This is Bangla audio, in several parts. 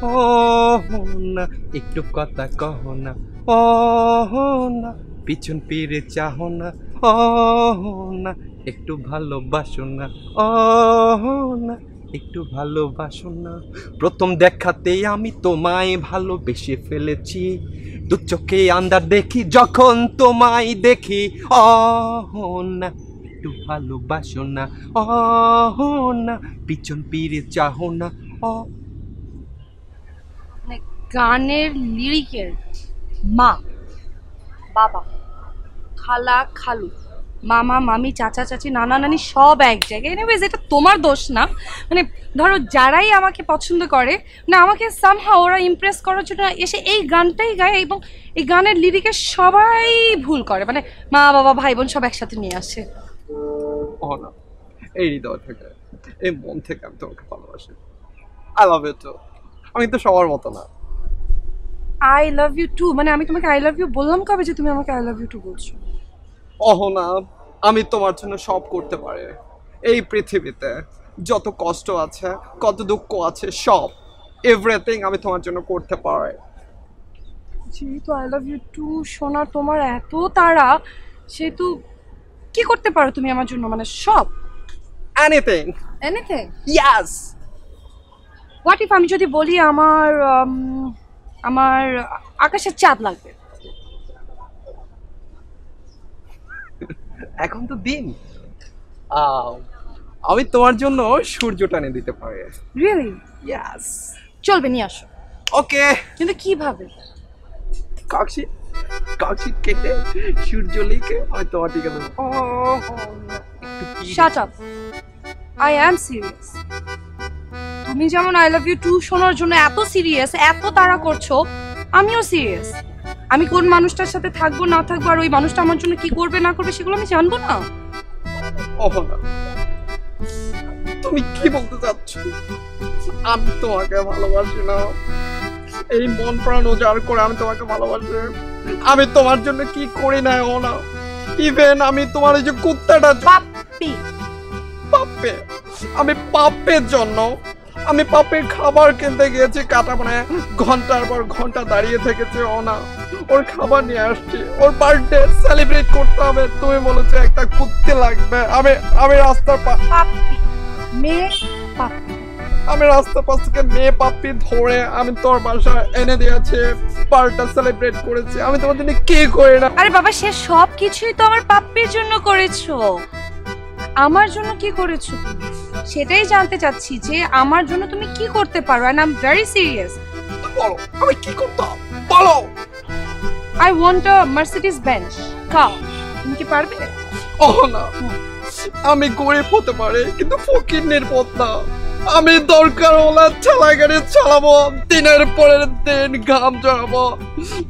ও না একটু কথা কহ না, ও না পিছন ফিরে চাহ না, ও না একটু ভালোবাসো না, ও না একটু ভালোবাসো না। প্রথম দেখাতেই আমি তোমায় ভালোবেসে ফেলেছি, দু চোখে আন্দার দেখি যখন তোমায় দেখি, ও না একটু ভালোবাসো না, ও না পিছন ফিরে চাহ না। মানে গানের লিরিকের মা, বাবা, খালা, খালু, মামা, মামি, চাচা, চাচি, নানা, নানি সব এক জায়গায়। এনিওয়েজ এটা তোমার দোষ না। মানে ধরো যারাই আমাকে পছন্দ করে না, আমাকে সামহাও ওরা ইমপ্রেস করার জন্য এসে এই গানটাই গায়, এবং এই গানের লিরিকে সবাই ভুল করে, মানে মা বাবা ভাই বোন সব একসাথে নিয়ে আসে। ও না, এই হৃদয় থেকে, এই মন থেকে আমি তোমাকে ভালোবাসি। I love you too. আমি তো সবার মতো না। আই লাভ ইউ টু মানে আমি তোমাকে আই লাভ ইউ বললাম কবে যে তুমি আমাকে আই লাভ ইউ টু বলছো? অহনা, আমি তোমার জন্য সব করতে পারি। এই পৃথিবীতে যত কষ্ট আছে, কত দুঃখ আছে, সব এভরিথিং আমি তোমার জন্য করতে পারি। যেহেতু আই লাভ ইউ টু শোনা তোমার এত তাড়া, সেহেতু কি করতে পারো তুমি আমার জন্য, মানে সব? Anything. Anything? Yes. What if আমি যদি বলি আমার আমার আকাশের চাঁদ লাগবে? এখন তো দিন, আমি তোমার জন্য সূর্যটা এনে দিতে পারি। রিয়েলি? ইয়েস। চলবে, নিয়ে আসো। ওকে। কিন্তু কিভাবে? কাকশি কাকশি কেটে সূর্য লিখে আমি তোমার দিকে দেবো। Shut up, I am serious. তুমি যেমন আই লাভ ইউ টু শোনার জন্য এত সিরিয়াস, এত তাড়া করছো, আমিও সিরিয়াস। আমি কোন মানুষটার সাথে থাকবো না থাকবো আর ওই মানুষটা আমার জন্য কি করবে না করবে সেগুলো আমি জানবো না? অহনা, তুমি কি বলতে চাচ্ছ? আমি তোমাকে ভালোবাসি না। এই মন প্রাণ উজাড় করে আমি তোমাকে ভালোবাসি। আমি তোমার জন্য কি করি না অহনা। ইভেন আমি তোমার এই যে কুত্তাটা পাপ্পি, পাপ্পে, আমি পাপ্পের জন্য আমি পাপ্পের খাবার কিনতে গিয়েছি, কাটা মানে ঘন্টার পর ঘন্টা দাঁড়িয়ে থেকেছে অহনা। ওর খাবার নিয়ে আসছি, ওর বার্থডে সেলিব্রেট করতে হবে, তুমি বলেছো একটা কুত্তে লাগবে। আমি আমি রাস্তার পাপ্পি, মেয়ে পাপ্পি, আমি রাস্তার পাশ থেকে মেয়ে পাপ্পি ধরে আমি তোর বাসায় এনে দিয়েছি, বার্থডে সেলিব্রেট করেছি। আমি তোমার জন্য কি করি না? আরে বাবা, সে সব কিছুই তো আমার পাপ্পির জন্য করেছো। আমার জন্য কি করেছো তুমি সেটাই জানতে চাচ্ছি, যে আমার জন্য তুমি কি করতে পারো। And I am very serious. বলো আমি কি করতাম, বলো। I want a Mercedes Benz car. তুমি কি পারবে? ওহ না, আমি গরিব হতে পারি কিন্তু ফকিরের পথ না। আমি দরকার হলে ঠেলা গাড়ি চালাবো, দিনের পরের দিন ঘাম জড়াবো,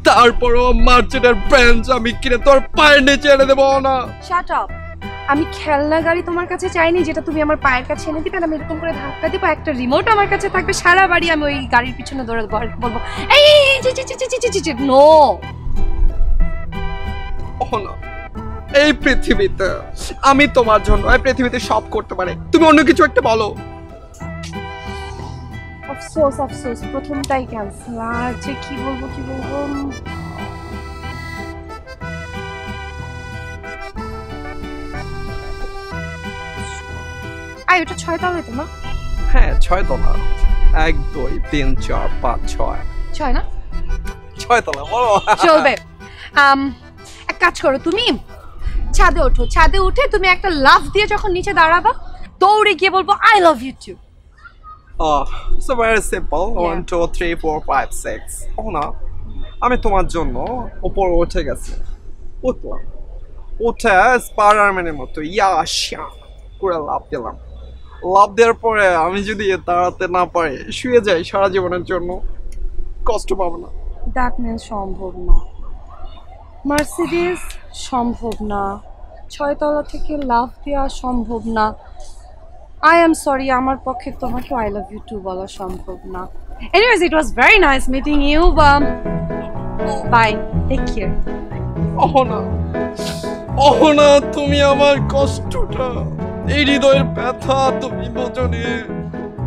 তারপরও মার্চেন্টের বেঞ্চ আমি কিনে তোর পায়ের নিচে এনে দেবো না। Shut up. আমি খেলনা গাড়ি তোমার কাছে চাইনি যেটা তুমি আমার পায়ের কাছে এনে দিবে, আমি এরকম করে ধাক্কা দিব, একটা রিমোট আমার কাছে থাকবে, সারা বাড়ি আমি ওই গাড়ির পিছনে দৌড়ে বলবো এই নো। ওহ না, এই পৃথিবীতে আমি তোমার জন্য এই পৃথিবীতে সব করতে পারি, তুমি অন্য কিছু একটা বলো। আফসোস আফসোস, প্রথমটাই ক্যান্সেল। আর যে কি বলবো কি বলবো, আই ওটা 6 তলা হইতো না? হ্যাঁ 6 তলা। 1 2 3 4 5 6। 6 না? 6 তলা বলো। চলবে। এক কাজ করো, তুমি ছাদে ওঠো, ছাদে উঠে তুমি একটা লাফ দিয়ে যখন নিচে দাঁড়াবা, দৌড়ে গিয়ে বলবো I love you too. So very simple. 1 2 3 4 5 6. Oh না, আমি তোমার জন্য উপরে উঠে গেছি, উঠলাম, উঠে স্পাইডারম্যানের মতো ইয়াশা করে লাফ দিলাম। লাফ দেওয়ার পরে আমি যদি দাঁড়াতে না পারি, শুয়ে যাই সারা জীবনের জন্য, কষ্ট পাবো না? দ্যাট মিন্স সম্ভব না। মার্সিডিজ সম্ভব না, 6 তলা থেকে লাফ দেওয়া সম্ভব না। আই এম সরি, আমার পক্ষে তোমাকে আই লাভ ইউ টু বলা সম্ভব না। Anyways, it was very nice meeting you. Bye, take care. Ahana, Ahana, তুমি আমার কষ্টটা, এই হৃদয়ের ব্যথা তুমি বোঝনি।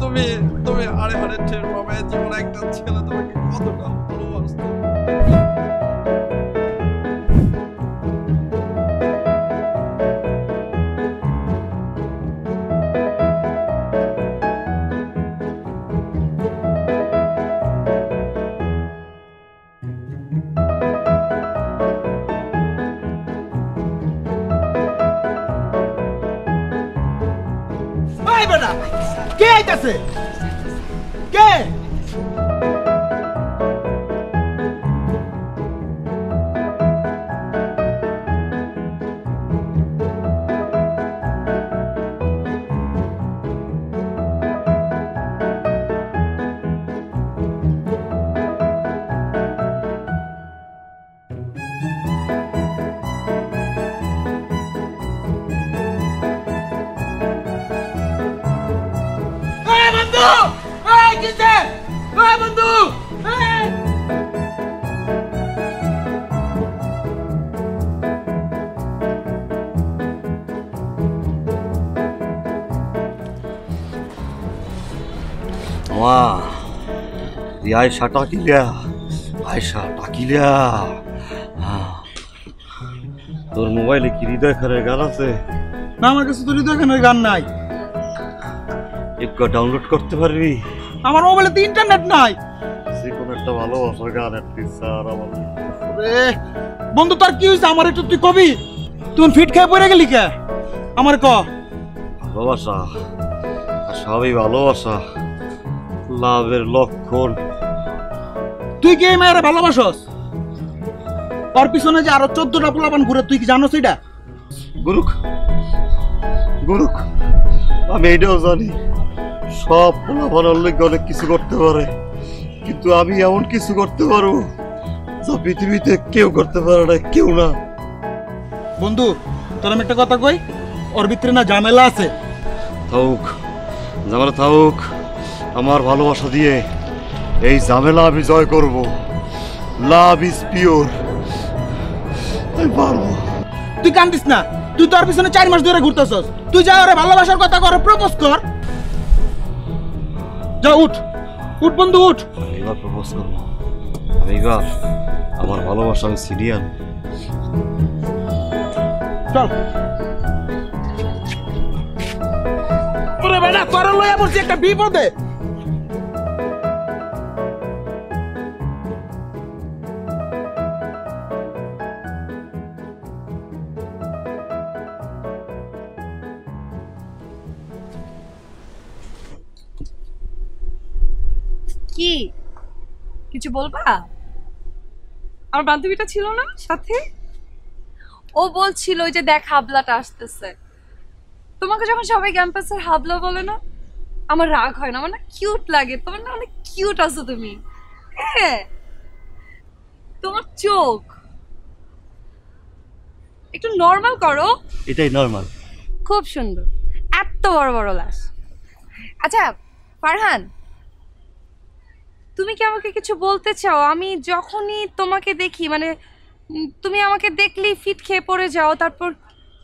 তুমি তুমি হারে হারে টের পাবে জীবন একটা ছেলে তোমাকে কতটা ভালোবাসতো। কে আইতাছে? কে? আয়সা টাকিলিয়া, আয়সা টাকিলিয়া। তোর মোবাইলে কি হৃদয় খানের গান আছে? না, আমার কাছে তো হৃদয় খানের গান নাই। একটু ডাউনলোড করতে পারবি? আমার মোবাইলে তো ইন্টারনেট নাই। যে কোনো একটা ভালোবাসার গান স্যার আমার। বন্ধু তোর কি হয়েছে আমার একটু তুই কবি? তুই ফিট খেয়ে পড়ে গেলি কে? আমার ক। ভালোবাসা আর সবই ভালোবাসা লাভের লক্ষণ। তুই কি এই মেয়েরা ভালোবাসস? ওর পিছনে যে আরো 14টা পোলাপান ঘুরে, তুই কি জানোস এটা? গুরুক গুরুক আমি এটাও জানি সব পোলাপান অনেক অনেক কিছু করতে পারে, কিন্তু আমি এমন কিছু করতে পারবো যা পৃথিবীতে কেউ করতে পারে না, কেউ না। বন্ধু তোর আমি একটা কথা কই, ওর ভিতরে না ঝামেলা আছে। থাকুক ঝামেলা থাকুক, আমার ভালোবাসা দিয়ে এই ঝামেলা আমি জয় করব। লাভ ইজ পিওর, আমি পারবো। তুই কান্দিস না, তুই তোর পিছনে 4 মাস ধরে ঘুরতেছস। তুই যা ওরে ভালোবাসার কথা কর, প্রপোজ কর। যা উঠ উঠ বন্ধু উঠ। এবার প্রপোজ করবো, আমি এবার আমার ভালোবাসা আমি সিরিয়ান। চল ওরে বেটা, তোর লইয়া বলছি একটা বিপদে। কি কিছু বলবা? আমার বান্ধবীটা ছিল না সাথে, ও বলছিল ওই যে দেখ হাবলাটা আসতেছে। তোমাকে যখন সবাই ক্যাম্পাসের হাবলা বলে না, আমার রাগ হয় না, আমার না কিউট লাগে। তোমার না অনেক কিউট আছো তুমি। হ্যাঁ, তোমার চোখ একটু নর্মাল করো। এটাই নরমাল। খুব সুন্দর, এত বড় বড় লাশ। আচ্ছা ফারহান, তুমি কি আমাকে কিছু বলতে চাও? আমি যখনই তোমাকে দেখি, মানে তুমি আমাকে দেখলেই ফিট খেয়ে পড়ে যাও। তারপর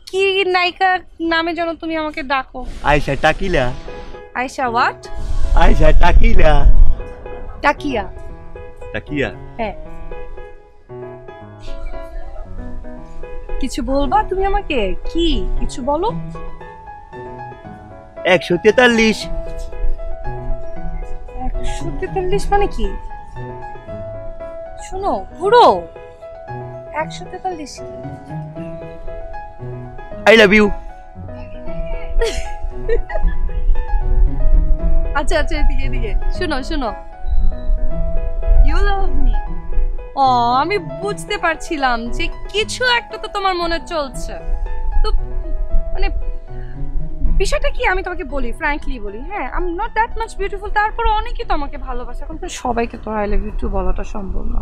কি নায়িকা নামে যেন তুমি আমাকে ডাকো? Ayesha tequila. Ayesha what? Ayesha tequila. টাকিয়া? টাকিয়া? হ্যাঁ। কিছু বলবা তুমি আমাকে? কি কিছু বলো। 143। 143 মানে কি? শোনো পুরো 143 কি? I love you. আচ্ছা আচ্ছা, এদিকে এদিকে শোনো শোনো। You love me. ও, আমি বুঝতে পারছিলাম যে কিছু একটা তো তোমার মনে চলছে। তো মানে বিষয়টা কি আমি তোমাকে বলি, ফ্র্যাঙ্কলি বলি, হ্যাঁ I am not that much beautiful, তারপরে অনেকেই তো আমাকে ভালোবাসে। এখন তো সবাইকে তো আই লাভ ইউ টু বলাটা সম্ভব না।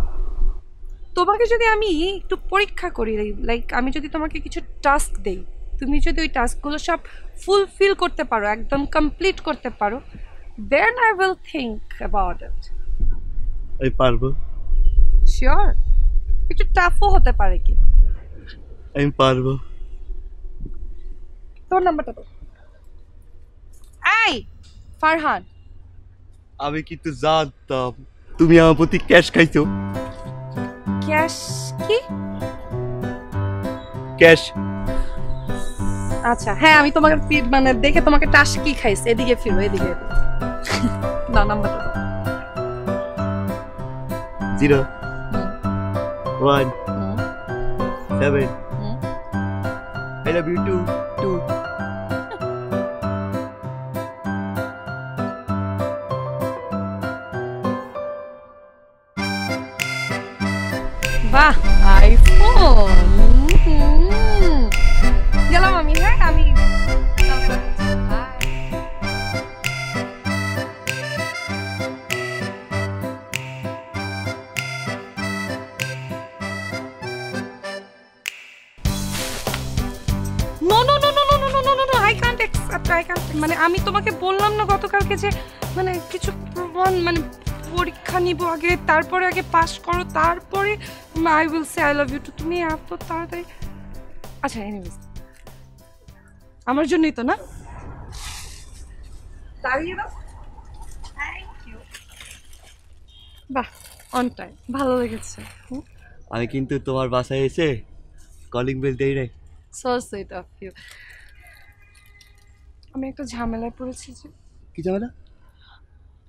তোমাকে যদি আমি একটু পরীক্ষা করি, লাইক আমি যদি তোমাকে কিছু টাস্ক দেই, তুমি যদি ওই টাস্কগুলো সব ফুলফিল করতে পারো, একদম কমপ্লিট করতে পারো, then I will think about it. আমি পারবো। শিওর? একটু টাফও হতে পারে কি? আমি পারবো। তোর নাম্বারটা তো। এই ফারহান, আমি কিন্তু জানতাম তুমি আমার প্রতি ক্যাশ খাইছো। ক্যাশ কি? ক্যাশ। আচ্ছা হ্যাঁ, আমি তোমাকে মানে দেখে তোমাকে টাস কি খাইছে। এদিকে ফিরো, এদিকে না, নাম্বারটা দাও। 0 1 7 I love you too. বাহ, আইফোন। গেলাম আমি। হ্যাঁ আমি মানে আমি তোমাকে বললাম না গতকালকে যে মানে কিছু প্রমাণ মানে পরীক্ষা নিব আগে, তারপরে আগে পাস করো, তারপরে I will say I love you too. তুমি এত তাড়াতাড়ি। আচ্ছা এনিওয়েজ, আমার জন্যই তো না? দাঁড়িয়ে দাও। Thank you. বাহ, অন টাইম, ভালো লেগেছে। আমি কিন্তু তোমার বাসায় এসে কলিং বেল দেই নাই। So sweet of you. আমি একটা ঝামেলায় পড়েছি। যে কি ঝামেলা?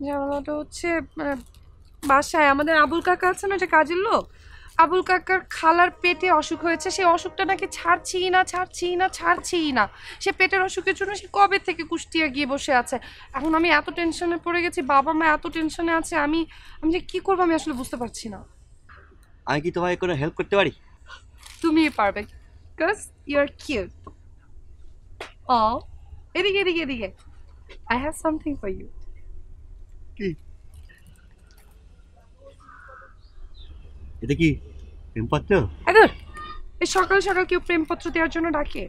ঝামেলাটা হচ্ছে মানে বাসায় আমাদের আবুল কাকা আছে না, যে কাজের লোক, আবুল কাকার খালার পেটে অসুখ হয়েছে। সেই অসুখটা নাকি ছাড়ছেই না। সে পেটের অসুখের জন্য সে কবে থেকে কুষ্টিয়া গিয়ে বসে আছে। এখন আমি এত টেনশনে পড়ে গেছি, বাবা মা এত টেনশনে আছে, আমি যে কি করবো আমি আসলে বুঝতে পারছি না। আমি কি তোমায় কোনো হেল্প করতে পারি? তুমিই পারবে, বিকজ ইউ আর কিউট। ও এদিকে, I have something for you. কি? এটা কি প্রেমপত্র? আদর, এই সকাল সকাল কেউ প্রেমপত্র দেওয়ার জন্য ডাকে?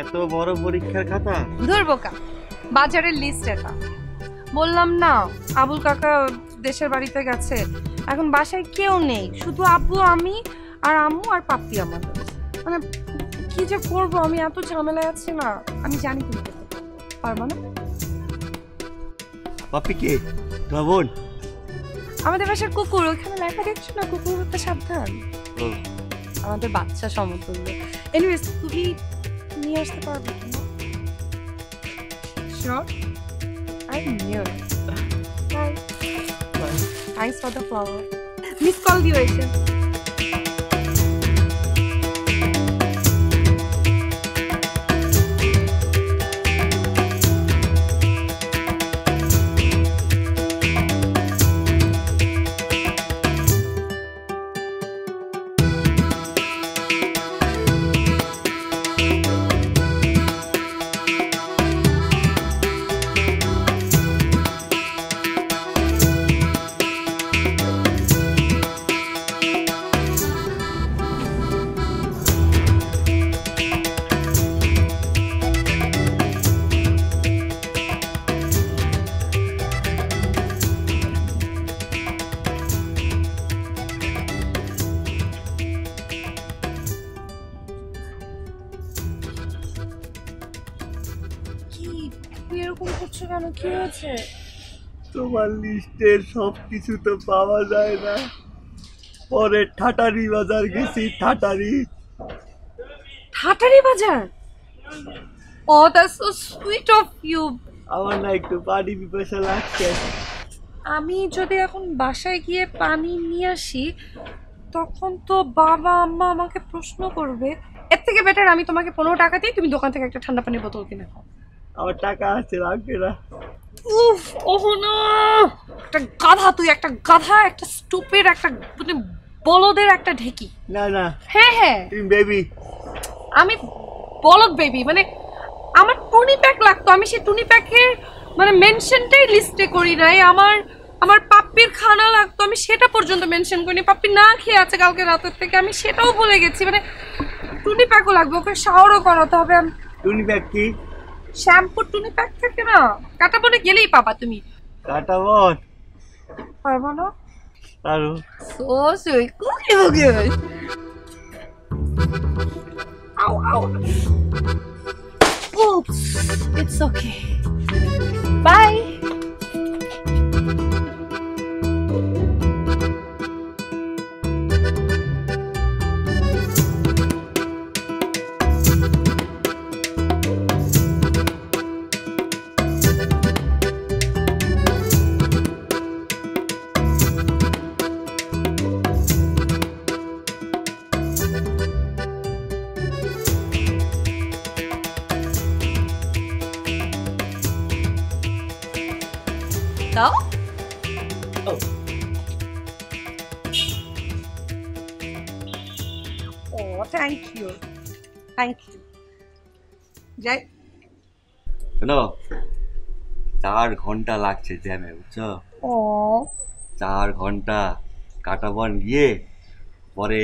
এত বড় পরীক্ষার খাতা? ধুর বোকা, বাজারের লিস্ট এটা। বললাম না আবুল কাকা দেশের বাড়িতে গেছে, এখন বাসায় কেউ নেই, শুধু আব্বু, আমি আর আম্মু আর পাপ্পি আমাদের। মানে কি যে করবো, আমি এত ঝামেলায় আছি না। আমি জানি তুমি করতে পারবো না। পাপ্পি কে? তোমার বোন? আমাদের বাসার কুকুর, ওখানে লেখা দেখছো না, কুকুর হতে সাবধান। আমাদের বাচ্চা সমতুল্য। এনিওয়েজ, তুমি নিয়ে আসতে পারবে না? Sure? I knew it. Bye. Thanks for the flower. Miss call দিও এসে। এরকম করছো কেন? কি হয়েছে? তোমার লিস্টের সব কিছু তো পাওয়া যায় না। পরে ঠাটারি বাজার গেছি। ঠাটারি বাজার? ও that's so sweet of you. আমার না একটু পানি পিপাসা লাগছে। আমি যদি এখন বাসায় গিয়ে পানি নিয়ে আসি, তখন তো বাবা আম্মা আমাকে প্রশ্ন করবে। এর থেকে বেটার আমি তোমাকে 15 টাকা দিই, তুমি দোকান থেকে একটা ঠান্ডা পানির বোতল কিনে খাও। আমার টাকা আছে, লাগবে না। উফ, ওহো না, একটা গাধা তুই, একটা গাধা, একটা স্টুপিড, একটা বলদের একটা ঢেকি। না না, হ্যাঁ তুমি বেবি। আমি বলদ বেবি? মানে আমার টুনি প্যাক লাগতো, আমি সেই টুনি প্যাকের মানে মেনশনটাই লিস্টে করি নাই। আমার পাপ্পির খানা লাগতো, আমি সেটা পর্যন্ত মেনশন করিনি। পাপ্পি না খেয়ে আছে কালকে রাতের থেকে, আমি সেটাও ভুলে গেছি। মানে টুনি প্যাকও লাগবে, ওকে শাওয়ারও করাতে হবে। টুনি প্যাক কি? শ্যাম্পু টুনি প্যাক থাকে না, কাটা বনে গেলেই পাবা তুমি। কাটা বন? পারবো না? আরো So sweet. Cookie. Ow, ow. Oops. It's okay. Bye. দাও। ও থ্যাংক ইউ যাই। শোনো 4 ঘন্টা লাগছে জ্যামে, বুঝছো? ও 4 ঘন্টা কাটাবন গিয়ে পরে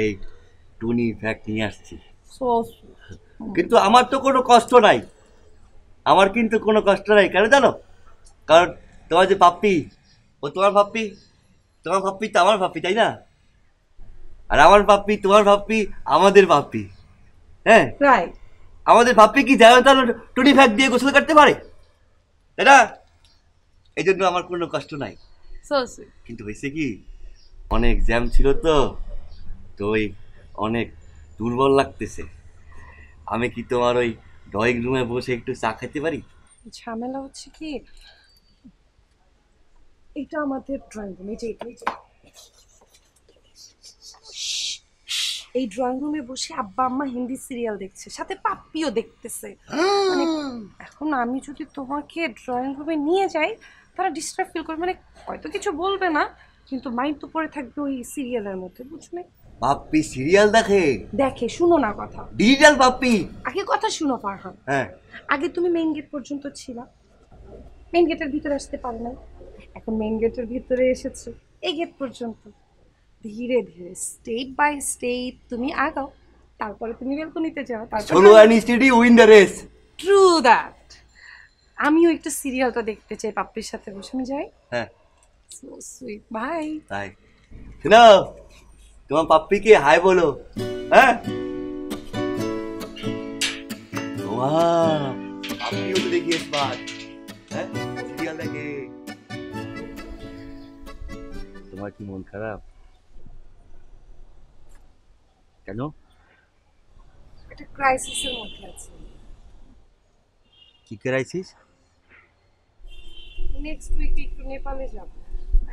টুনি ফ্যাক্ট নিয়ে আসছি। সো কিন্তু আমার তো কোনো কষ্ট নাই, আমার কিন্তু কোনো কষ্ট নাই। কেন জানো? কারণ তোমার যে পাপ্পি, ও তোমার পাপ্পি, তোমার পাপ্পি তো আমার পাপ্পি, তাই না? আর আমার পাপ্পি তোমার পাপ্পি আমাদের পাপ্পি। হ্যাঁ, রাইট। আমাদের পাপ্পি কি জানো তাহলে টুনি ফ্যাক্ট দিয়ে গোসল করতে পারে, তাই না? এই জন্য আমার কোনো কষ্ট নাই। So sweet. কিন্তু হয়েছে কি, অনেক জ্যাম ছিল তো, তো ওই অনেক দুর্বল লাগতেছে। আমি কি তোমার ওই ড্রয়িং রুমে বসে একটু চা খেতে পারি? ঝামেলা হচ্ছে কি, এটা আমাদের ড্রয়িং রুম, এই ড্রয়িং রুমে বসে আব্বা আম্মা হিন্দি সিরিয়াল দেখছে, সাথে পাপ্পিও দেখতেছে। মানে এখন আমি যদি তোমাকে ড্রয়িং রুমে নিয়ে যাই তারা ডিস্টার্ব ফিল করবে, মানে হয়তো কিছু বলবে না কিন্তু মাইন্ড তো পড়ে থাকবে ওই সিরিয়ালের মধ্যে, বুঝলে? পাপ্পি সিরিয়াল দেখে? শুনো না কথা, ডিজিটাল পাপ্পি। আগে কথা শুনো ফারহান। হ্যাঁ, আগে তুমি মেইন গেট পর্যন্ত ছিলা, মেইন গেটের ভিতরে আসতে পারো না, এখন মেইন গেটের ভিতরে এসেছো, এই গেট পর্যন্ত। ধীরে ধীরে স্টেপ বাই স্টেপ তুমি আগাও, তারপরে তুমি ব্যালকনিতে যাও, solo and steady win the race. True that. আমিও একটু সিরিয়ালটা দেখতে চাই পাপ্পির সাথে বসে, আমি যাই। হ্যাঁ, সো সুইট, বাই। তাই শোনো, তোমার পাপ্পিকে হাই বলো। হ্যাঁ, ওয়াও, পাপ্পিও তো দেখি স্মার্ট। হ্যাঁ, সিরিয়াল দেখে। তোমার কি মন খারাপ? কেন? একটা ক্রাইসিসের মধ্যে আছে। কি ক্রাইসিস? নেক্সট উইক একটু নেপালে যাব,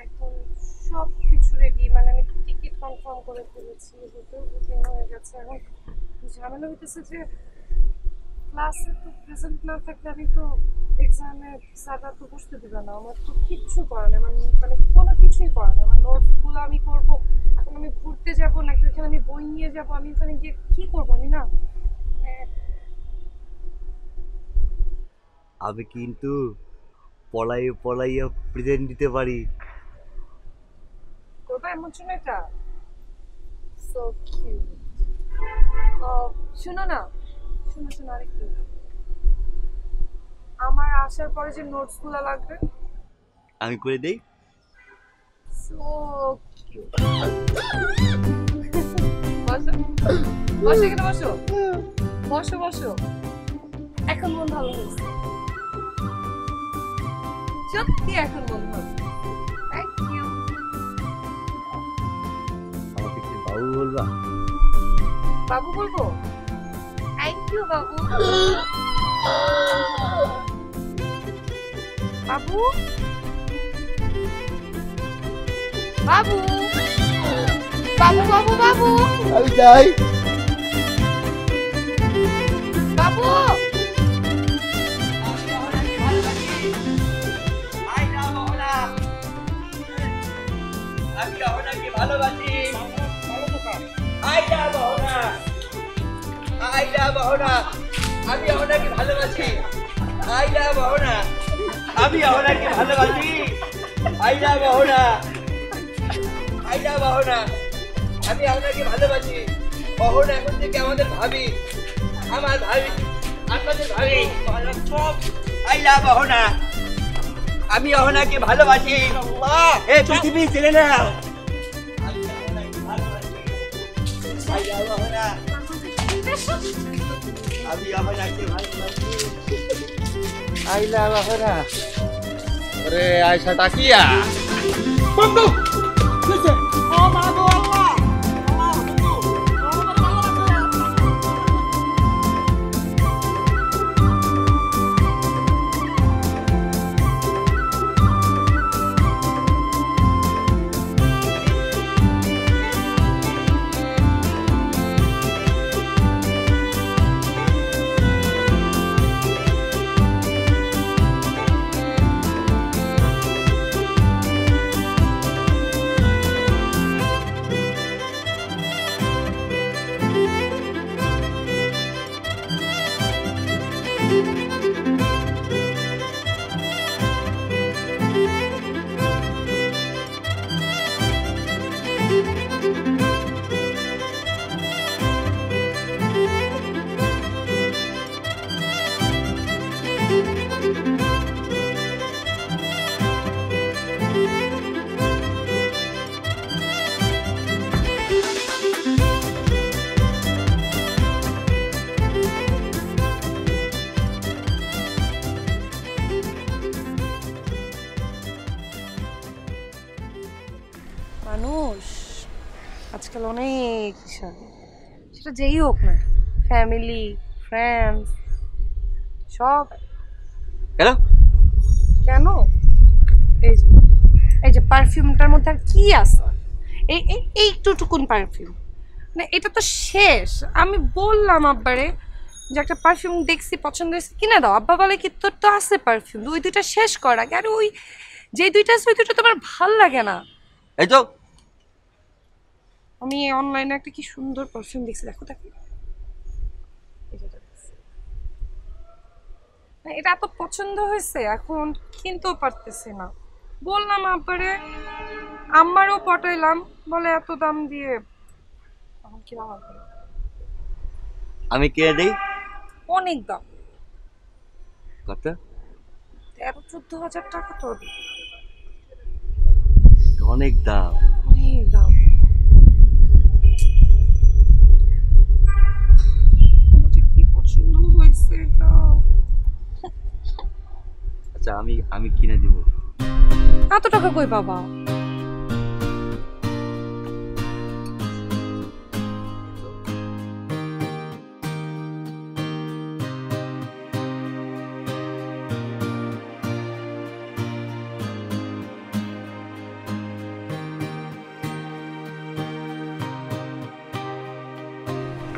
এখন সব কিছু রেডি, মানে আমি টিকিট কনফার্ম করে ফেলেছি, হোটেল বুকিং হয়ে গেছে। এখন ঝামেলা হইতেছে যে ক্লাসে তো প্রেজেন্ট না থাকলে আমি তো এক্সামে স্যাররা তো বসতে দেবে না, আমার তো কিচ্ছু করার নেই, মানে কোনো কিছুই করার নেই। আমার নোটসগুলো আমি করবো, এখন আমি ঘুরতে যাবো না, এখানে আমি বই নিয়ে যাবো, আমি এখানে গিয়ে কী করবো আমি না। আমি কিন্তু পলাইয়ে প্রেজেন্ট দিতে পারি। করবো এমন জন্য এটা সো কিউট। শোনো না, শোনো আরেকটু, আমার আসার পরে যে নোটসগুলো লাগবে আমি করে দেই। So cute. বসো বসো, এখানে বসো বসো বসো। এখন মন ভালো হয়েছে, সত্যি এখন মন ভালো। Thank you. আমাকে একটু বাবু বলবা? বাবু বলবো? থ্যাংক ইউ বাবু। বাবু বাবু বাবু বাবু বাবু আমি যাই। বাবু আমি আপনাকে ভালোবাসি। আইডা বহনা, আইডা বহনা, আমি আপনাকে ভালোবাসি। আইডা বহনা, আমি আপনাকে ভালোবাসি। আইডা বহনা, আইডা বহনা, আমি আপনাকে ভালোবাসি। বহনা এখন থেকে আমাদের ভাবি, আমার ভাবি, আপনাদের ভাবি। আইডা বহনা, আমি অহনাকে ভালোবাসি। এ পৃথিবী ছেড়ে নাও। আমি অহনাকে ভালোবাসি। I love Ahana. আরে আয়শা টাকিয়া বন্ধু কিসে ও মা গো আল্লাহ মানুষ আজকাল অনেক সেটা যেই হোক না, ফ্যামিলি ফ্রেন্ডস সব। কেন কেন এই যে পারফিউমটার মধ্যে আর কি আছে? এইটুকুন পারফিউম, মানে এটা তো শেষ। আমি বললাম আব্বারে যে একটা পারফিউম দেখছি পছন্দ হয়েছে কিনে দাও। আব্বা বলে কি তোর তো আছে পারফিউম, ওই দুইটা শেষ কর আগে। আর ওই যে দুইটা আছে ওই দুইটা তোমার ভাল লাগে না। এই তো আমি অনলাইনে একটা কি সুন্দর পারফিউম দেখছি, দেখো দেখো এটা এত পছন্দ হয়েছে, এখন কিনতেও পারতেছি না। বললাম আব্বারে, আমারও পটাইলাম, বলে এত দাম দিয়ে কি আমি কিনে দেই। অনেক দাম, কত? 13-14 হাজার টাকা। তো অনেক দাম। অনেক দাম। কি পছন্দ হয়েছে এটা। আচ্ছা আমি কিনে দিব। এত টাকা কই বাবা?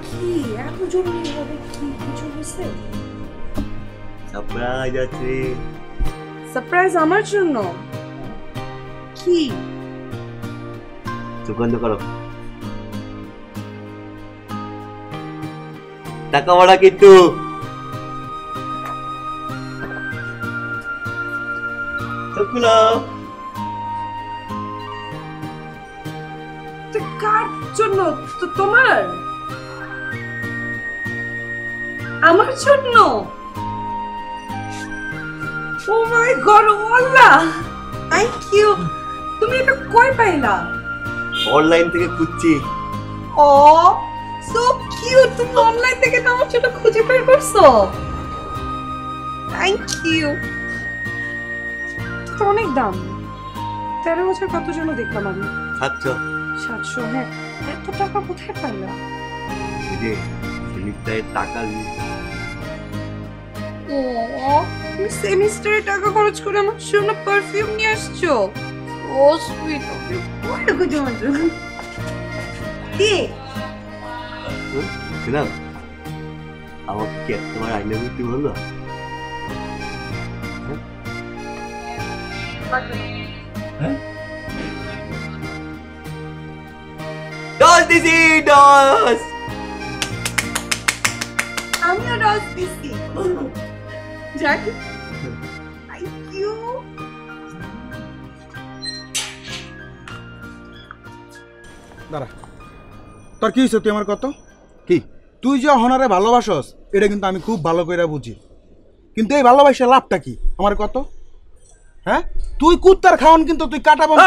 কি এত জরুরি হবে? কি কিছু হয়েছে? সারপ্রাইজ আছে। সারপ্রাইজ আমার জন্য? কি? চোখ বন্ধ করো। টাকা মারা কিন্তু। চোখ খুলো। কার জন্য? তোমার? আমার জন্য? Oh my God, Allah thank you. তুমি এটা কই পাইলা? অনলাইন থেকে খুঁজছি। ও সো কিউট, তুমি অনলাইন থেকে আমার জন্য খুঁজে বের করছো। Thank you. তো অনেক দাম। 13,000 কত জন্য দেখলাম আমি? 700। হ্যাঁ, এত টাকা কোথায় পাইলা? ও তুমি সেমিস্টারে টাকা খরচ করে আমার জন্য পারফিউম নিয়ে আসছো। ও সুইট। কি আমাকে কি তোমার আই লাভ ইউ বললো? ডস দিছি, ডস। আমিও ডস দিছি। যাক, থ্যাংক ইউ। দাঁড়া, তোর কি হয়েছে? তুই আমার কত কি? তুই যে অহনারে ভালোবাসস এটা কিন্তু আমি খুব ভালো করে বুঝি, কিন্তু এই ভালোবাসা লাভটা কি? আমার কত? হ্যাঁ তুই কুত্তার খাওন কিন্তু তুই কাটা বন্ধ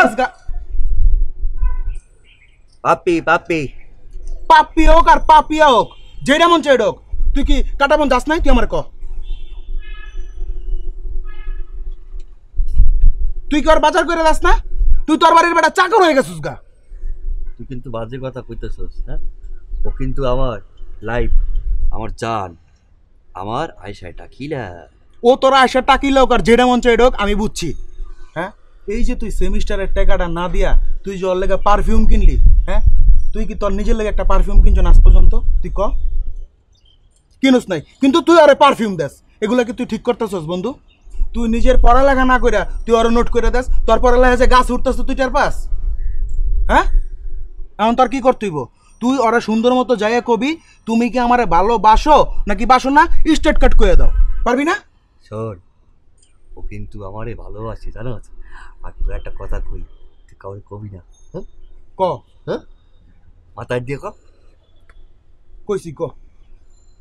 পাপি পাপি পাপি হোক আর পাপিয়া হোক যেটা মন চাই হোক তুই কি কাটা বন্ধ যাস নাই তুই আমার ক তুই কি আর বাজার করে যাস না তুই তোর বাড়ির বেটা চাকর হয়ে গেছিস গা তুই কিন্তু বাজে কথা কইতেছস না ও কিন্তু আমার লাইফ আমার জান আমার আয়শাটা কিলা ও তোরা আয়সা টাকিলে হোক আর যেটা মন চাই হোক আমি বুঝছি হ্যাঁ এই যে তুই সেমিস্টারের টাকাটা না দিয়া তুই যে ওর লেগে পারফিউম কিনলি হ্যাঁ তুই কি তোর নিজের লেগে একটা পারফিউম কিনছ আজ পর্যন্ত তুই ক কিনুস নাই কিন্তু তুই আরে পারফিউম দেস এগুলা কি তুই ঠিক করতেছস বন্ধু তুই নিজের পড়ালেখা না কইরা তুই আরো নোট করে দেস তোর পড়ালেখা যে গাছ উঠতেছ তুই টার পাস হ্যাঁ এখন তোর কি করতেইব তুই ওরা সুন্দর মতো যাইয়া কবি তুমি কি আমারে ভালোবাসো নাকি বাসো না স্টেট কাট করে দাও পারবি না শোন ও কিন্তু আমারে ভালোবাসে জানো আর তোর একটা কথা কই তুই কাউকে কবি না হ্যাঁ ক হ্যাঁ মাথায় দিয়ে কইছি ক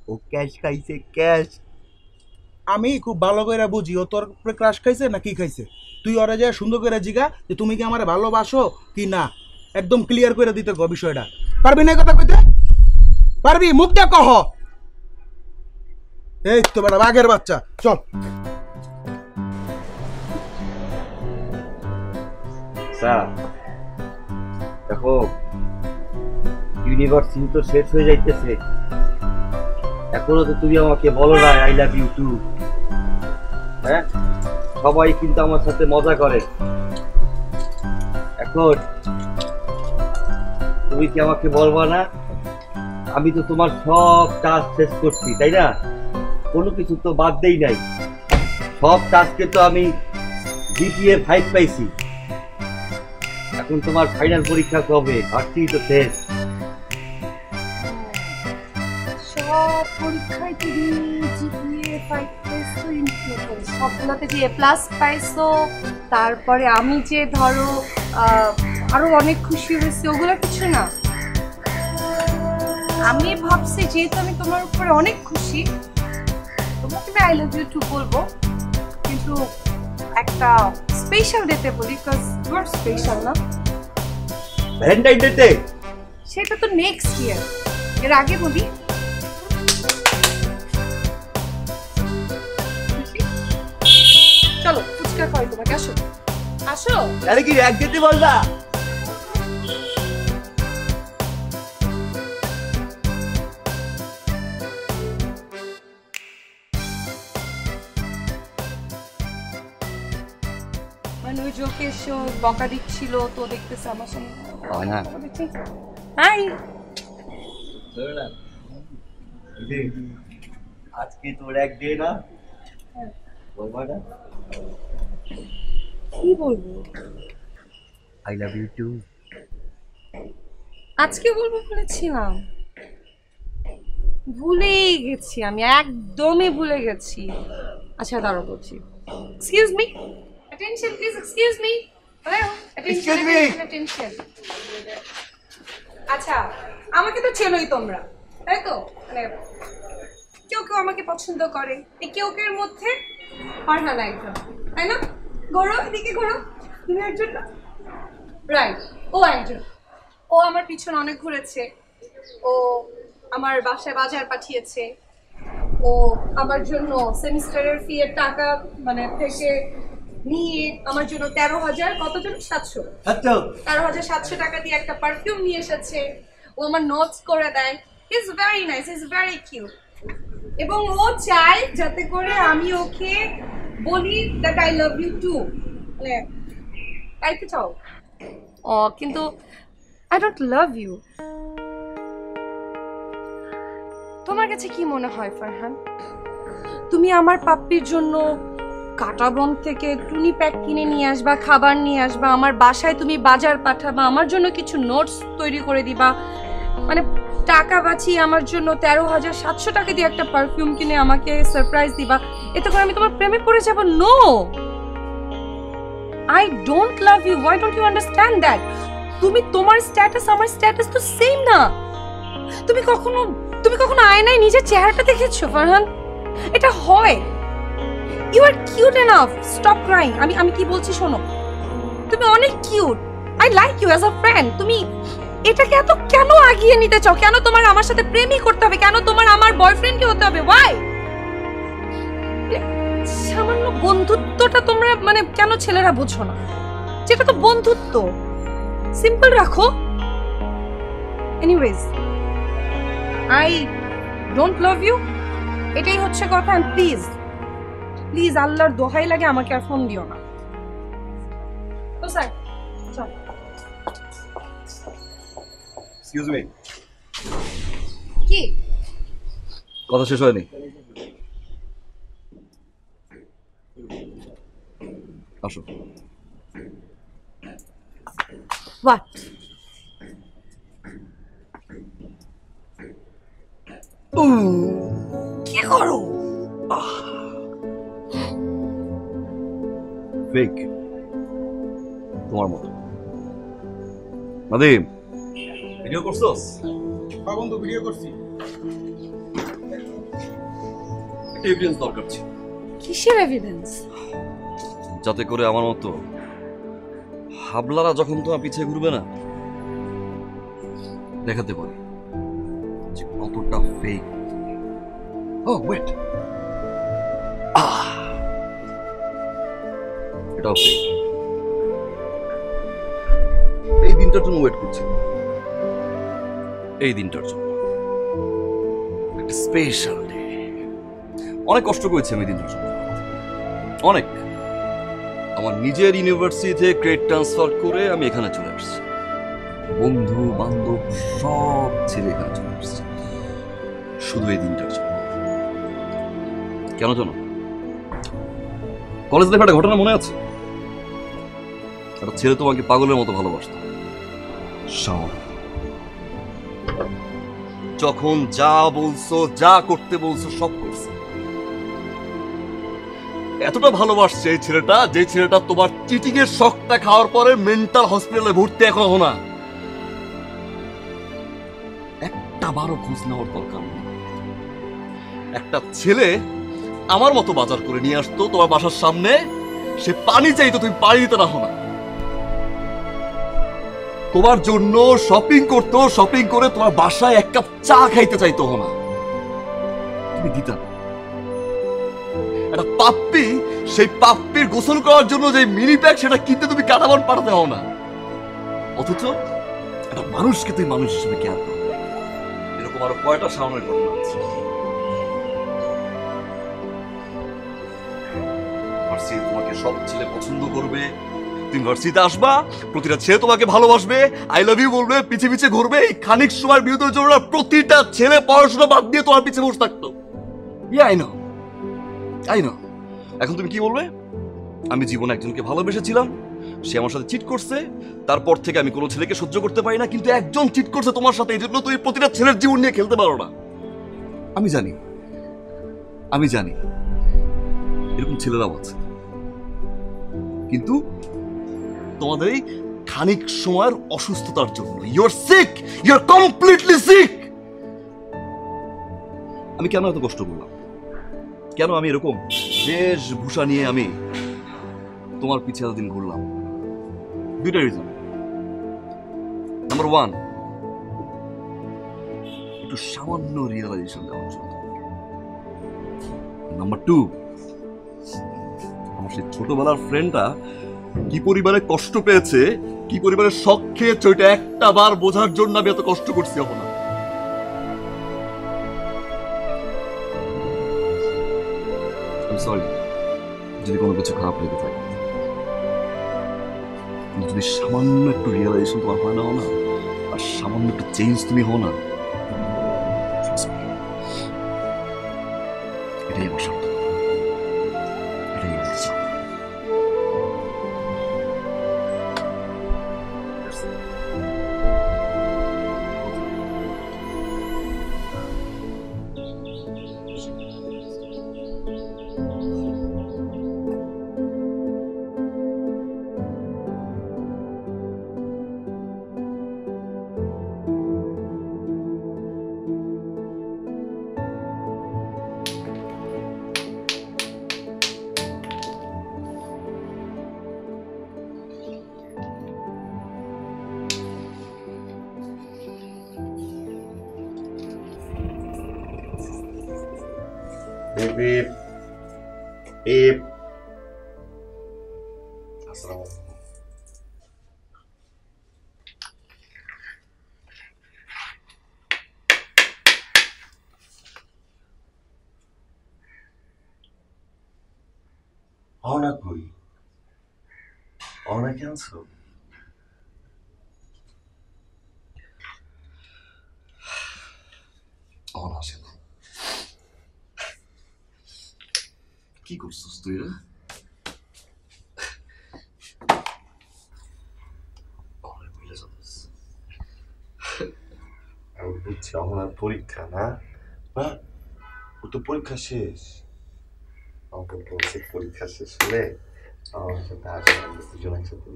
ও ক্যাশ খাইছে ক্যাশ আমি খুব ভালো করে বুঝি ও তোর উপরে ক্রাশ খাইছে না কি খাইছে তুই ওরা যায় সুন্দর করে জিগা যে তুমি কি আমারে ভালোবাসো কি না একদম ক্লিয়ার করে দিতে গো বিষয়টা পারবি না কথা কইতে পারবি মুখটা কহ এই তো বেটা বাঘের বাচ্চা চল স্যার দেখো ইউনিভার্সিটি তো শেষ হয়ে যাইতেছে এখনো তো তুমি আমাকে বলো না আই লাভ ইউ টু হ্যাঁ সবাই কিন্তু আমার সাথে মজা করে এখন তুমি কি আমাকে বলবা না আমি তো তোমার সব টাস্ক শেষ করছি তাই না কোনো কিছু তো বাদ দেই নাই সব টাস্কে তো আমি জিপিএ 5 পাইছি এখন তোমার ফাইনাল পরীক্ষা কবে ভার্সিটি তো শেষ সব পরীক্ষায় তুমি জিপিএ 5 পাইছো সবগুলোতে যে প্লাস পাইছো তারপরে আমি যে ধরো আরো অনেক খুশি হয়েছি ওগুলো কিছু না আমি ভাবছি যেহেতু আমি তোমার উপরে অনেক খুশি তোমাকে আমি আই লাভ ইউ টু বলবো কিন্তু একটা স্পেশাল ডেতে বলি বিকজ ইউ আর স্পেশাল না ভ্যালেন্টাইন ডেতে সেটা তো নেক্সট ইয়ার এর আগে বলি চলো ফুচকা খাওয়াই তোমাকে আসো আসো আরে কি এক যেতে বলবা মানে ওই জোকে এসে বকা দিচ্ছিল তো দেখতেছে আমার সঙ্গে না হাই আজকে তোর এক ডে না বলবা না কি বলবো আই লাভ ইউ টু আজকে বলবো বলেছিলাম ভুলেই গেছি আমি একদমই ভুলে গেছি আচ্ছা দাঁড়াও বলছি excuse me attention please excuse me hello Excuse me. Attention আচ্ছা আমাকে তো চেনোই তোমরা তাই তো মানে কেউ কেউ আমাকে পছন্দ করে এই কেউ কেউ এর মধ্যে ফারহানা একজন তাই না ঘোরো এদিকে ঘোরো তুমি একজন না রাইট ও একজন ও আমার পিছনে অনেক ঘুরেছে ও আমার বাসায় বাজার পাঠিয়েছে ও আমার জন্য সেমিস্টারের ফি এর টাকা মানে থেকে নিয়ে আমার জন্য 13,000 কত জন 700 আচ্ছা 13,700 টাকা দিয়ে একটা পারফিউম নিয়ে এসেছে ও আমার নোটস করে দেয় he is very nice he is very cute এবং ও চায় যাতে করে আমি ওকে বলি that I love you too মানে তাই তো চাও ও কিন্তু আই ডোন্ট লাভ ইউ তোমার কাছে কি মনে হয় ফারহান তুমি আমার পাপ্পির জন্য কাটাবন থেকে টুনি প্যাক কিনে নিয়ে আসবা খাবার নিয়ে আসবা আমার বাসায় তুমি বাজার পাঠাবা আমার জন্য কিছু নোটস তৈরি করে দিবা মানে টাকা বাঁচিয়ে আমার জন্য 13,700 টাকা দিয়ে একটা পারফিউম কিনে আমাকে সারপ্রাইজ দিবা এতে করে আমি তোমার প্রেমে পড়ে যাব no I don't love you why don't you understand that তুমি তোমার স্ট্যাটাস আমার স্ট্যাটাস তো সেম না তুমি কখনো আয়নায় নিজের চেহারাটা দেখেছো ফারহান এটা হয় you are cute enough, stop crying. আমি কি বলছি শোনো, তুমি অনেক cute, I like you as a friend. তুমি এটাকে এত কেন আগিয়ে নিতে চাও? কেন তোমার আমার সাথে প্রেমই করতে হবে? কেন তোমার আমার বয়ফ্রেন্ডকে হতে হবে? ওয়াই? সামান্য বন্ধুত্বটা তোমরা মানে কেন ছেলেরা বুঝো না? যেটা তো বন্ধুত্ব, সিম্পল রাখো। Anyways, I don't love you, এটাই হচ্ছে কথা। প্লিজ প্লিজ আল্লাহর দোহাই লাগে আমাকে আর ফোন দিও না। তো স্যার চল। এক্সকিউজ মি, কি কথা শেষ হয়নি। আসো। হোয়াট? কি করো? ফেক, তোমার মতো। নাদিম, ভিডিও করছস? হ্যাঁ বন্ধু, ভিডিও করছি। একটা এভিডেন্স দরকার ছিল, কিসের এভিডেন্স? যাতে করে আমার মতো হাবলারা যখন তোমার পিছে ঘুরবে না, দেখাতে পারি যে কতটা ফেক। ও ওয়েট, এটাও ফেক। এই দিনটার জন্য ওয়েট করছি, এই দিনটার জন্য। একটা স্পেশাল ডে। অনেক কষ্ট করেছি আমি এই দিনটার জন্য, অনেক। আমার নিজের ইউনিভার্সিটি থেকে ক্রেডিট ট্রান্সফার করে আমি এখানে চলে আসছি। বন্ধু বান্ধব সব ছেলে এখানে চলে আসছে শুধু এই দিনটার জন্য। কেন জানো? কলেজ লাইফে একটা ঘটনা মনে আছে? একটা ছেলে তোমাকে পাগলের মতো ভালোবাসত, শাওন। যখন যা বলছো, যা করতে বলছো, সব করছে। এতটা ভালোবাসছে এই ছেলেটা, যে ছেলেটা তোমার চিটিং এর শখটা খাওয়ার পরে মেন্টাল হসপিটালে ভর্তি এখনো না। একটা বারো খোঁজ নেওয়ার দরকার নেই। একটা ছেলে আমার মতো বাজার করে নিয়ে আসতো তোমার বাসার সামনে, সে পানি চাইতো, তুমি পানি দিতে রাখো না। তোমার জন্য শপিং করতো, শপিং করে তোমার বাসায় এক কাপ চা খাইতে চাইতো না, তুমি দিতা না। একটা পাপ্পি, সেই পাপ্পির গোসল করার জন্য যে মিনি প্যাক, সেটা কিনতে তুমি কাটাবন পাঠাতে হও না। অথচ একটা মানুষকে তুই মানুষ হিসেবে কেয়ার করো। এরকম আরো কয়টা সামনের ঘটনা আছে। ভার্সিটি তোমাকে সব ছেলে পছন্দ করবে, তুমি ভার্সিটিতে আসবা, প্রতিটা ছেলে তোমাকে ভালোবাসবে, আই লাভ ইউ বলবে, পিছে পিছে ঘুরবে। এই খানিক সময় বিরতির জন্য প্রতিটা ছেলে পড়াশোনা বাদ দিয়ে তোমার পিছে বসে থাকতো। Yeah I know, I know. এখন তুমি কি বলবে? আমি জীবনে একজনকে ভালোবেসেছিলাম, সে আমার সাথে চিট করছে, তারপর থেকে আমি কোনো ছেলেকে সহ্য করতে পারি না, কিন্তু একজন চিট করছে তোমার সাথে, এই জন্য তুমি প্রতিটা ছেলের জীবন নিয়ে খেলতে পারো না। আমি জানি, আমি জানি এরকম ছেলেরাও আছে, কিন্তু তোমাদের এই খানিক সময়ের অসুস্থতার জন্য you are sick, you are completely sick. আমি কেন এত কষ্ট করলাম? কেন আমি এরকম বেশভূষা নিয়ে আমি তোমার পিছে এতদিন ঘুরলাম? দুইটা রিজন। নাম্বার ওয়ান, একটু সামান্য রিয়েলাইজেশন দেওয়ার জন্য। নাম্বার টু, আমার সেই ছোটবেলার ফ্রেন্ডটা কি পরিবারে কষ্ট পেয়েছে, কি পরিবারে শখ খেয়েছে, ওইটা একটা বার বোঝার জন্য আমি এত কষ্ট করছি। এখন সরি যদি কোনো কিছু খারাপ লেগে থাকে, যদি সামান্য একটু রিয়েলাইজেশন তোমার হয় না, আর সামান্য একটু চেঞ্জ তুমি হও না, এটাই আমার স্বার্থ, এটাই আমার স্বার্থ। Beep. Beep. Assalamu alaikum. Ona koi? Ona cancel. Ona আসে না। কি করছিস তুই রে? অনেক ভুলে যাচ্ছিস। আমি বুঝছি আমার পরীক্ষা না না ও তো পরীক্ষা শেষ আমাকে বলছে পরীক্ষা শেষ হলে আমার সাথে আসে দুজন একসাথে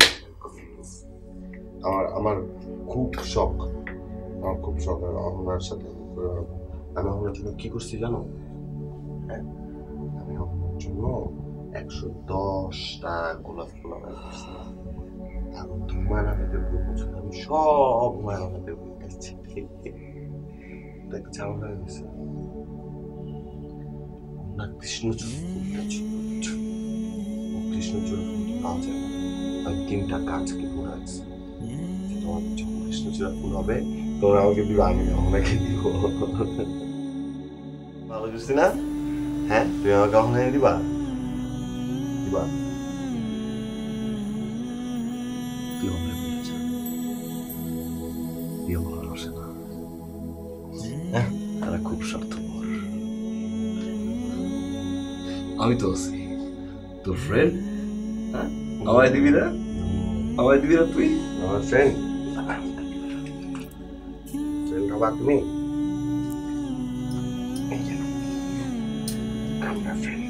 আমার খুব শখ আমার সাথে আমি আমার জন্য কি করছি জানো হ্যাঁ আমি আমার জন্য 110টা গোলাপ ফুল আনার করছি এখন তোমার নামে দেবো আমি সব মায়ের নামে দেবো একটা ঝামেলা হয়ে গেছে না কৃষ্ণচূড় ফুলটা ছিল কৃষ্ণচূড় ফুল পাওয়া যায় না আমি 3টা গাছকে ঘুরাচ্ছি তোমার যখন কৃষ্ণচূড়া ফুল হবে তোমরা আমাকে দিবা আমি আপনাকে দিব ভালো বুঝছি না হ্যাঁ তুমি আমাকে অনলাইনে দিবা দিবা কি হবে বলেছে বিয়ে বলার আসে না হ্যাঁ তারা খুব স্বার্থপর আমি তো আছি তোর ফ্রেন্ড হ্যাঁ আমায় দিবি না তুই আমার ফ্রেন্ড হবা তুমি আমরা ফ্রেন্ড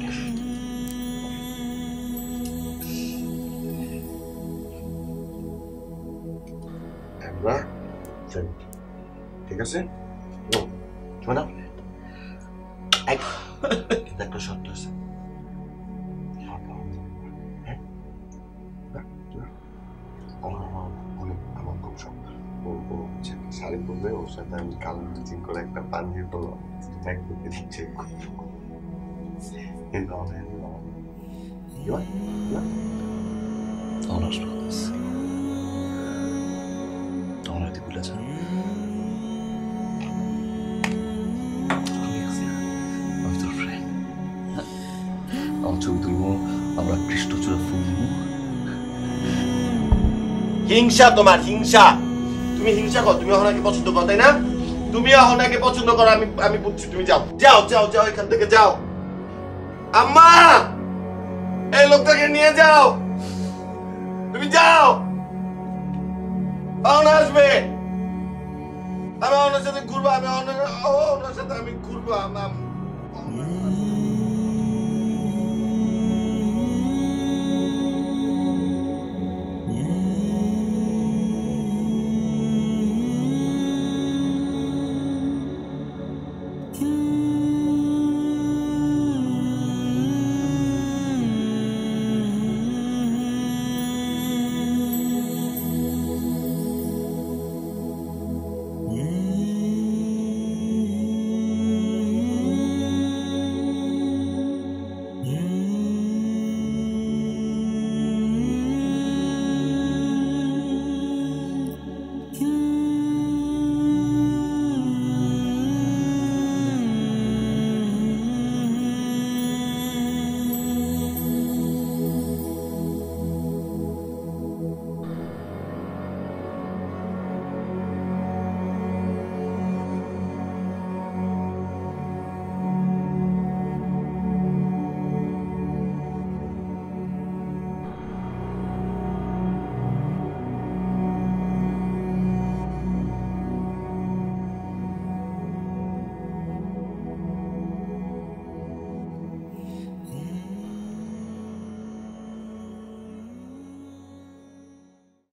আমরা ফ্রেন্ড ঠিক আছে শোনা একটা শর্ত আছে আমার খুব শখ ও শাড়ি পরবে ওর সাথে আমি কালো ম্যাচিং করে একটা পাঞ্জাবি পরবো দিচ্ছে আমার ছবি তুলবো আমরা কৃষ্ণচূড়া ফুল দিব হিংসা তোমার হিংসা তুমি হিংসা করো তুমি ওনাকে পছন্দ করো তাই না তুমি ওনাকে পছন্দ করো আমি বুঝছি তুমি যাও যাও যাও যাও এখান থেকে যাও আম্মা এই লোকটাকে নিয়ে যাও তুমি যাও ওনা আসবে আমি ওনার সাথে ঘুরবো ওনার সাথে আমি ঘুরবো